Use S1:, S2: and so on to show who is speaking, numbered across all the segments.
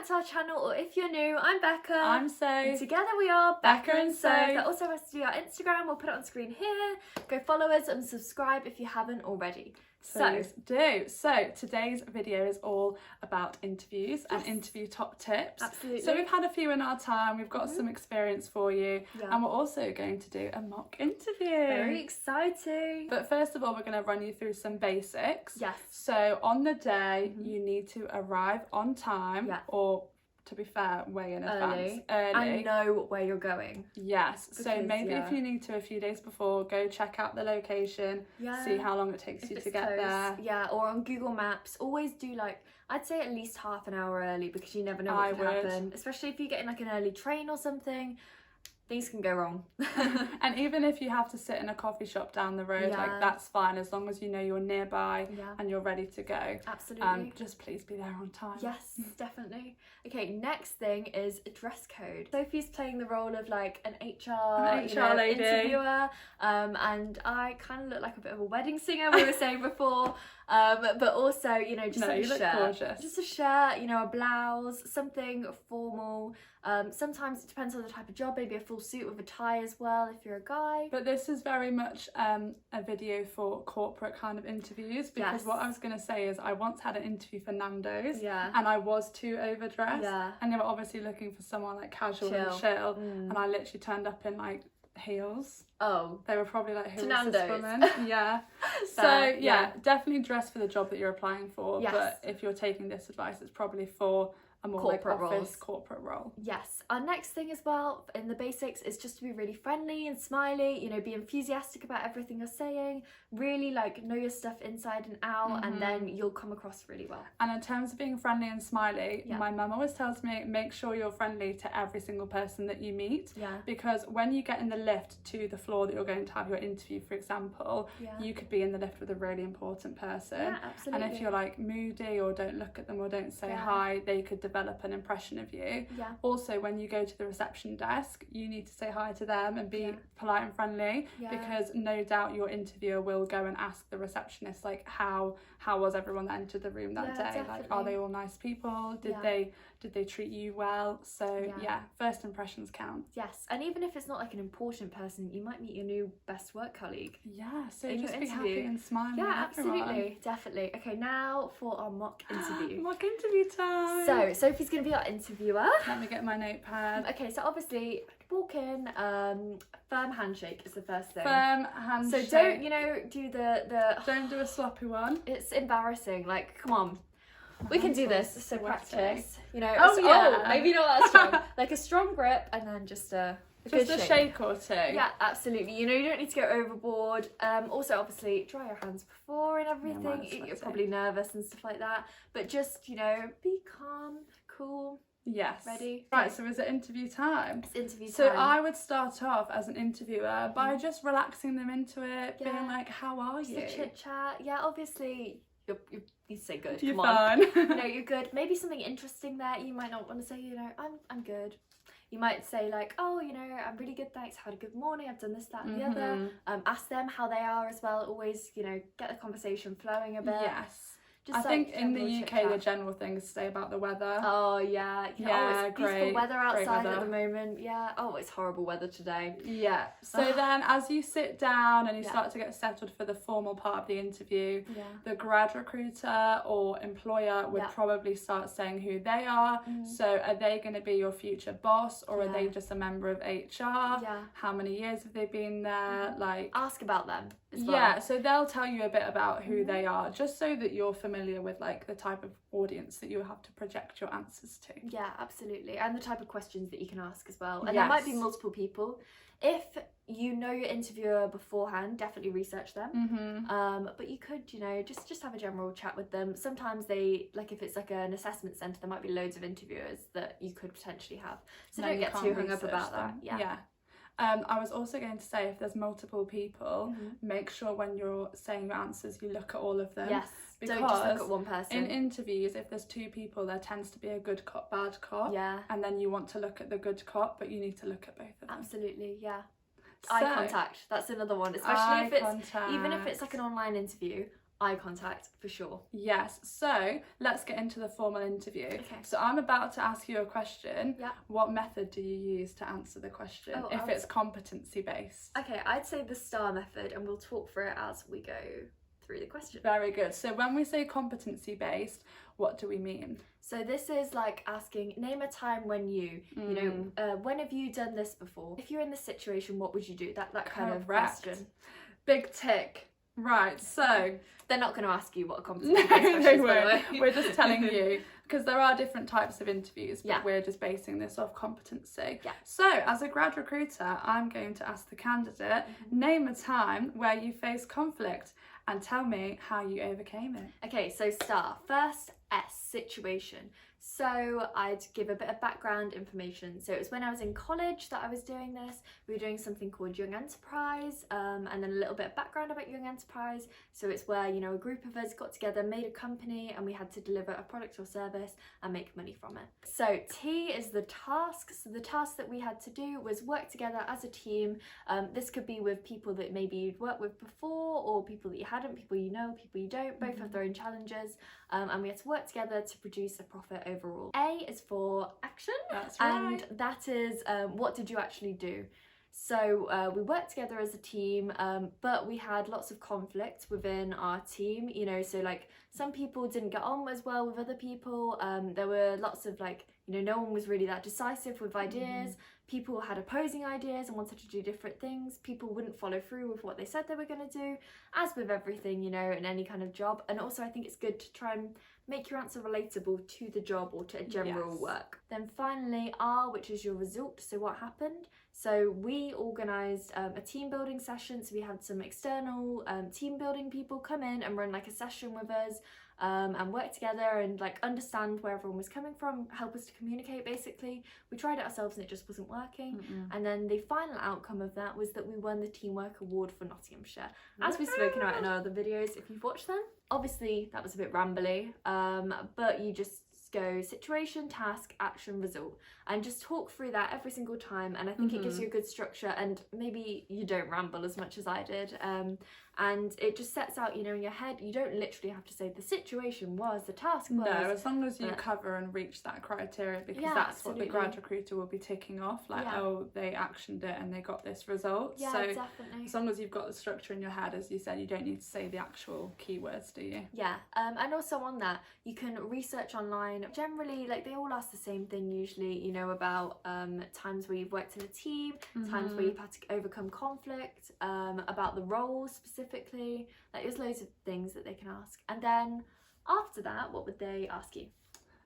S1: to our channel, or if you're new, I'm Becca.
S2: I'm Soph.
S1: And together we are
S2: Becca and Soph.
S1: That also has to do our Instagram. We'll put it on screen here. Go follow us and subscribe if you haven't already.
S2: Please do. So today's video is all about interviews and interview top tips.
S1: Absolutely.
S2: So we've had a few in our time. We've got some experience for you, and we're also going to do a mock interview.
S1: Very exciting.
S2: But first of all, we're going to run you through some basics.
S1: Yes.
S2: So on the day, you need to arrive on time, or to be fair, way in advance. Early.
S1: And know where you're going.
S2: Yes. So maybe if you need to a few days before, go check out the location, see how long it takes you to get there.
S1: Yeah, or on Google Maps, always do I'd say at least half an hour early, because you never know what could happen. Especially if you get in an early train or something. Things can go wrong.
S2: And even if you have to sit in a coffee shop down the road, that's fine, as long as you know you're nearby and you're ready to go.
S1: Absolutely.
S2: Just please be there on time.
S1: Yes, definitely. Okay, next thing is dress code. Sophie's playing the role of an HR
S2: lady.
S1: Interviewer, and I kind of look like a bit of a wedding singer, we were saying before. But also, just a shirt.
S2: Gorgeous.
S1: Just a shirt, a blouse, something formal. Sometimes it depends on the type of job, maybe a full suit with a tie as well if you're a guy.
S2: But this is very much a video for corporate kind of interviews, because what I was going to say is I once had an interview for Nandos, and I was too overdressed, and they were obviously looking for someone casual and chill, and I literally turned up in heels.
S1: Oh,
S2: they were probably who is
S1: Nandos.
S2: this woman? Yeah. So definitely dress for the job that you're applying for. But if you're taking this advice, it's probably for a more corporate role.
S1: Yes. Our next thing as well in the basics is just to be really friendly and smiley, be enthusiastic about everything you're saying, really know your stuff inside and out, and then you'll come across really well.
S2: And in terms of being friendly and smiley, my mum always tells me, make sure you're friendly to every single person that you meet, because when you get in the lift to the floor that you're going to have your interview, for example, you could be in the lift with a really important person,
S1: absolutely.
S2: and if you're moody or don't look at them or don't say hi, they could develop an impression of you. Also, when you go to the reception desk, you need to say hi to them and be polite and friendly, because no doubt your interviewer will go and ask the receptionist how was everyone that entered the room that day,
S1: definitely.
S2: are they all nice people, did they treat you well? So first impressions count.
S1: Yes, and even if it's not an important person, you might meet your new best work colleague.
S2: So just be happy and smiling.
S1: Absolutely, definitely. Okay, now for our mock interview.
S2: Mock interview time.
S1: So Sophie's going to be our interviewer.
S2: Let me get my notepad.
S1: Okay, so obviously walk in, firm handshake is the first thing.
S2: Firm handshake.
S1: So don't do the
S2: don't do a sloppy one.
S1: It's embarrassing. Come on. We can do this. So practice.
S2: maybe
S1: not that strong. A strong grip, and then just a
S2: shake or two.
S1: Yeah, absolutely. You don't need to go overboard. Also, obviously, dry your hands before and everything. You're probably nervous and stuff like that. But just, be calm, cool.
S2: Yes.
S1: Ready?
S2: Right, so is it interview time?
S1: It's interview time.
S2: So I would start off as an interviewer by just relaxing them into it, being how are you?
S1: Just a chit chat. Yeah, obviously, you need to say good.
S2: You're
S1: Come
S2: fine.
S1: On. You're good. Maybe something interesting there. You might not want to say, I'm good. You might say I'm really good, thanks, had a good morning, I've done this, that and the other. Ask them how they are as well. Always, get the conversation flowing a bit.
S2: Yes. I think in the UK the general thing is to say about the weather.
S1: Oh yeah. It's beautiful weather outside at the moment. Yeah. Oh, it's horrible weather today.
S2: Yeah. So then as you sit down and you start to get settled for the formal part of the interview, the grad recruiter or employer would probably start saying who they are. So are they going to be your future boss, or are they just a member of HR? How many years have they been there?
S1: Ask about them as well.
S2: Yeah, so they'll tell you a bit about who they are, just so that you're familiar with the type of audience that you have to project your answers to.
S1: Yeah, absolutely. And the type of questions that you can ask as well. And there might be multiple people. If you know your interviewer beforehand, definitely research them. But you could, just have a general chat with them. Sometimes they, if it's an assessment centre, there might be loads of interviewers that you could potentially have. So don't get too hung up about that. Yeah.
S2: I was also going to say, if there's multiple people, make sure when you're saying your answers, you look at all of them.
S1: Yes,
S2: because
S1: don't just look at one person.
S2: In interviews, if there's two people, there tends to be a good cop, bad cop.
S1: Yeah.
S2: And then you want to look at the good cop, but you need to look at both of them.
S1: Absolutely, eye contact, that's another one. Especially if it's, even if it's an online interview, eye contact for sure.
S2: Yes, so let's get into the formal interview.
S1: Okay.
S2: So I'm about to ask you a question.
S1: Yeah.
S2: What method do you use to answer the question if it's competency based?
S1: Okay, I'd say the STAR method, and we'll talk through it as we go through the question.
S2: Very good. So when we say competency based, what do we mean?
S1: So this is like asking, name a time when you know, when have you done this before? If you're in this situation, what would you do? That kind of question.
S2: Big tick. Right, so
S1: they're not going to ask you what a competency-based question is, by the way.
S2: We're just telling you, because there are different types of interviews, but we're just basing this off competency.
S1: Yeah.
S2: So, as a grad recruiter, I'm going to ask the candidate, name a time where you faced conflict and tell me how you overcame it.
S1: Okay, so STAR. First, S, situation. So I'd give a bit of background information. So it was when I was in college that I was doing this. We were doing something called Young Enterprise, and then a little bit of background about Young Enterprise. So it's where, you know, a group of us got together, made a company, and we had to deliver a product or service and make money from it. So T is the task. So the task that we had to do was work together as a team. This could be with people that maybe you'd worked with before, or people that you hadn't, people you know, people you don't. Both have their own challenges, and we had to work together to produce a profit overall. A is for action.
S2: That's right.
S1: And that is what did you actually do? So we worked together as a team, but we had lots of conflict within our team, you know, so like some people didn't get on as well with other people. There were lots of like, you know, no one was really that decisive with ideas. People had opposing ideas and wanted to do different things. People wouldn't follow through with what they said they were going to do, as with everything, you know, in any kind of job. And also I think it's good to try and make your answer relatable to the job or to a general work. Then finally R, which is your result. So what happened? So we organised a team building session. So we had some external team building people come in and run like a session with us, and work together and like understand where everyone was coming from, help us to communicate basically. We tried it ourselves and it just wasn't working. And then the final outcome of that was that we won the Teamwork Award for Nottinghamshire, as we've spoken about in our other videos if you've watched them. Obviously that was a bit rambly, but you just go situation, task, action, result, and just talk through that every single time, and I think it gives you a good structure, and maybe you don't ramble as much as I did, and it just sets out, you know, in your head, you don't literally have to say the situation was, the task was.
S2: No, as long as you cover and reach that criteria, because that's what the grad recruiter will be ticking off, like, oh, they actioned it and they got this result.
S1: Yeah,
S2: so
S1: definitely.
S2: As long as you've got the structure in your head, as you said, you don't need to say the actual keywords, do you?
S1: Yeah, and also on that, you can research online. Generally, like, they all ask the same thing usually, you know, about times where you've worked in a team, times where you've had to overcome conflict, about the role specifically. Like, there's loads of things that they can ask. And then after that, what would they ask you?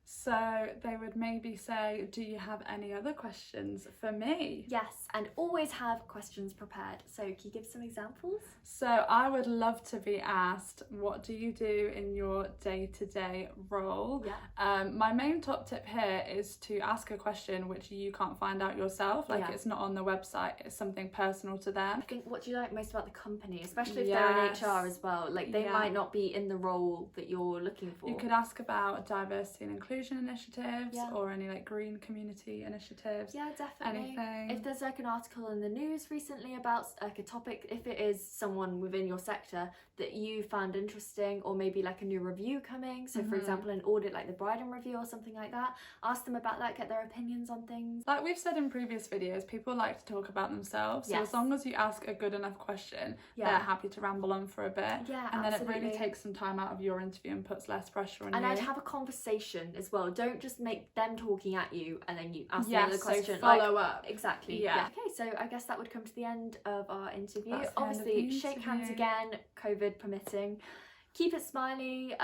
S2: So they would maybe say, do you have any other questions for me?
S1: Yes, and always have questions prepared. So can you give some examples?
S2: So I would love to be asked, what do you do in your day-to-day role?
S1: Yeah.
S2: My main top tip here is to ask a question which you can't find out yourself. Like, it's not on the website, it's something personal to them.
S1: I think, what do you like most about the company, especially if they're in HR as well? Like, they might not be in the role that you're looking for.
S2: You could ask about diversity and inclusion initiatives, or any like green community initiatives.
S1: Yeah, definitely.
S2: Anything.
S1: If there's like an article in the news recently about like a topic, if it is someone within your sector that you found interesting, or maybe like a new review coming, so for example an audit like the Bryden review or something like that, ask them about that, get their opinions on things.
S2: Like we've said in previous videos, people like to talk about themselves, so as long as you ask a good enough question, they're happy to ramble on for a bit. And then it really takes some time out of your interview and puts less pressure on you.
S1: And I'd have a conversation as well. Don't just make them talking at you and then you ask them the question.
S2: So follow up.
S1: Exactly. Yeah. Okay, so I guess that would come to the end of our interview. Obviously, shake hands again, COVID permitting. Keep it smiley.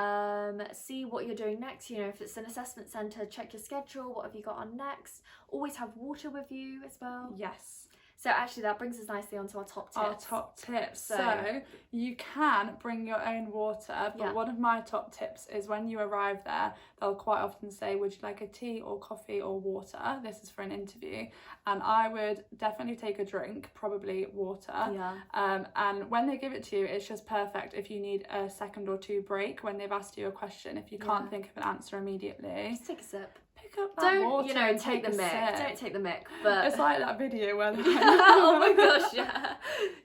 S1: See what you're doing next. You know, if it's an assessment centre, check your schedule. What have you got on next? Always have water with you as well.
S2: Yes.
S1: So actually that brings us nicely onto our top tips.
S2: Our top tips. So you can bring your own water, but one of my top tips is when you arrive there, they'll quite often say, would you like a tea or coffee or water? This is for an interview. And I would definitely take a drink, probably water. And when they give it to you, it's just perfect if you need a second or two break when they've asked you a question. If you can't think of an answer immediately,
S1: just take a sip.
S2: pick up that water, and
S1: take the mick.
S2: sip.
S1: Don't take the mick. But
S2: it's like that video where
S1: oh my gosh, yeah.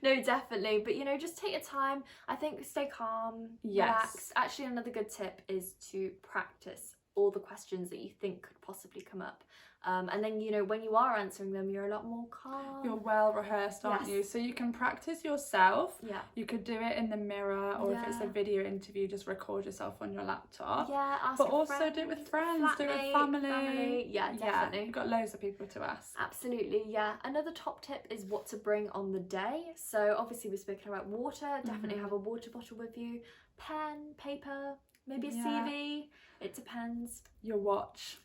S1: No, definitely. But just take your time. I think stay calm, relax. Actually, another good tip is to practice all the questions that you think could possibly come up. And then, when you are answering them, you're a lot more calm.
S2: You're well rehearsed, aren't you? So you can practice yourself. Yeah. You could do it in the mirror, or if it's a video interview, just record yourself on your laptop.
S1: Yeah, ask
S2: But
S1: a
S2: also
S1: friend,
S2: do it with friends, do it with family.
S1: Yeah, definitely.
S2: Yeah, you've got loads of people to ask.
S1: Absolutely, yeah. Another top tip is what to bring on the day. So obviously we've spoken about water. Definitely have a water bottle with you. Pen, paper, maybe a CV. It depends.
S2: Your watch.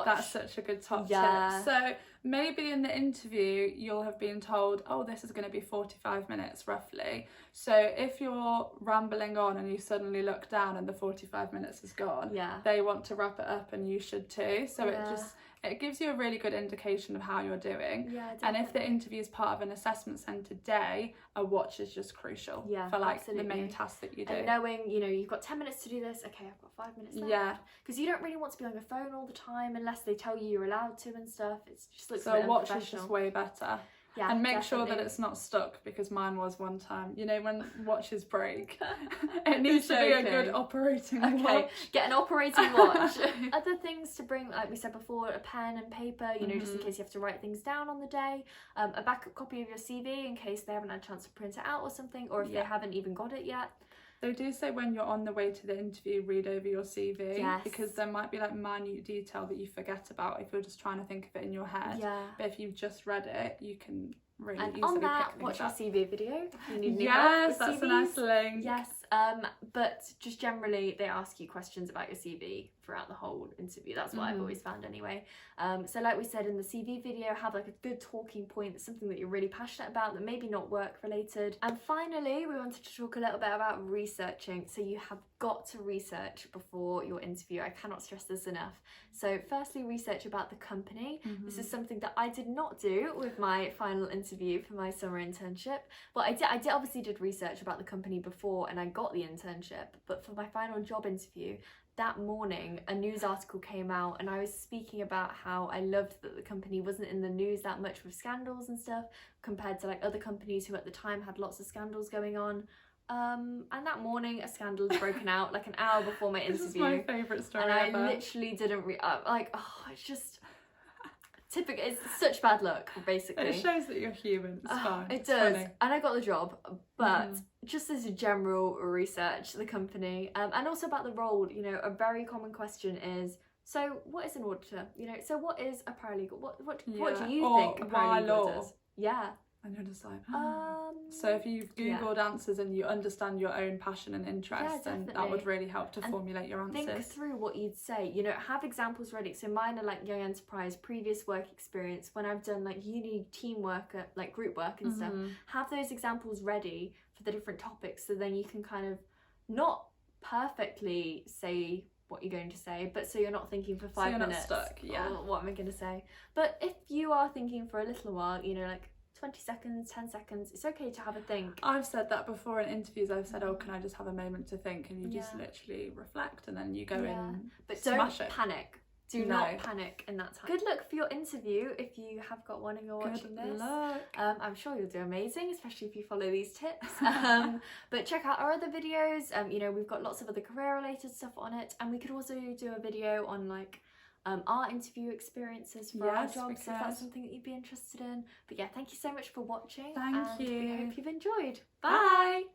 S1: That's
S2: such a good top tip. So maybe in the interview you'll have been told, oh, this is going to be 45 minutes roughly. So if you're rambling on and you suddenly look down and the 45 minutes is gone, they want to wrap it up and you should too. So it gives you a really good indication of how you're doing. Yeah, and if the interview is part of an assessment centre day, a watch is just crucial for the main task that you do.
S1: And knowing, you've got 10 minutes to do this, okay, I've got 5 minutes left. Yeah. Because you don't really want to be on your phone all the time unless they tell you you're allowed to and stuff. It just looks a bit unprofessional. So a watch is just
S2: way better. Yeah, and make sure that it's not stuck, because mine was one time. When watches break, it needs to be a good operating watch.
S1: Get an operating watch. Other things to bring, like we said before, a pen and paper, just in case you have to write things down on the day. A backup copy of your CV in case they haven't had a chance to print it out or something, or if they haven't even got it yet.
S2: They do say when you're on the way to the interview, read over your CV, because there might be minute detail that you forget about if you're just trying to think of it in your head. Yeah. But if you've just read it, you can really easily
S1: on that,
S2: pick
S1: watch your CV video if you need any
S2: help with that's CVs. A nice link.
S1: Yes. But just generally, they ask you questions about your CV throughout the whole interview. That's what I've always found anyway. So like we said in the CV video, have a good talking point, that's something that you're really passionate about, that maybe not work related. And finally, we wanted to talk a little bit about researching. So you have got to research before your interview. I cannot stress this enough. So firstly, research about the company. This is something that I did not do with my final interview for my summer internship. Well, I obviously did research about the company before and I got the internship, but for my final job interview, that morning a news article came out and I was speaking about how I loved that the company wasn't in the news that much with scandals and stuff compared to other companies who at the time had lots of scandals going on. And that morning a scandal had broken out an hour before my interview. This is
S2: my favourite story
S1: and
S2: ever.
S1: I literally didn't it's just typical. It's such bad luck, basically.
S2: It shows that you're human. It's fine.
S1: It does. Funny. And I got the job, but just as a general research, the company, and also about the role, a very common question is, so what is an auditor? So what is a paralegal? What do you think a paralegal does? Yeah.
S2: And you're just like, so if you've Googled answers and you understand your own passion and interest, then that would really help to formulate your answers.
S1: Think through what you'd say, have examples ready. So mine are young enterprise, previous work experience, when I've done uni teamwork, group work and stuff. Have those examples ready for the different topics, so then you can kind of not perfectly say what you're going to say, but so you're not thinking for 5 minutes.
S2: Not stuck,
S1: what am I going to say? But if you are thinking for a little while, 20 seconds, 10 seconds, it's okay to have a think.
S2: I've said that before in interviews. I've said, can I just have a moment to think? And you just literally reflect and then you go in.
S1: But don't panic. Do not panic in that time. Good luck for your interview if you have got one and you're watching this.
S2: Good luck.
S1: I'm sure you'll do amazing, especially if you follow these tips. But check out our other videos. We've got lots of other career related stuff on it, and we could also do a video on our interview experiences for our jobs, if that's something that you'd be interested in. But yeah, thank you so much for watching.
S2: Thank you.
S1: We hope you've enjoyed. Bye.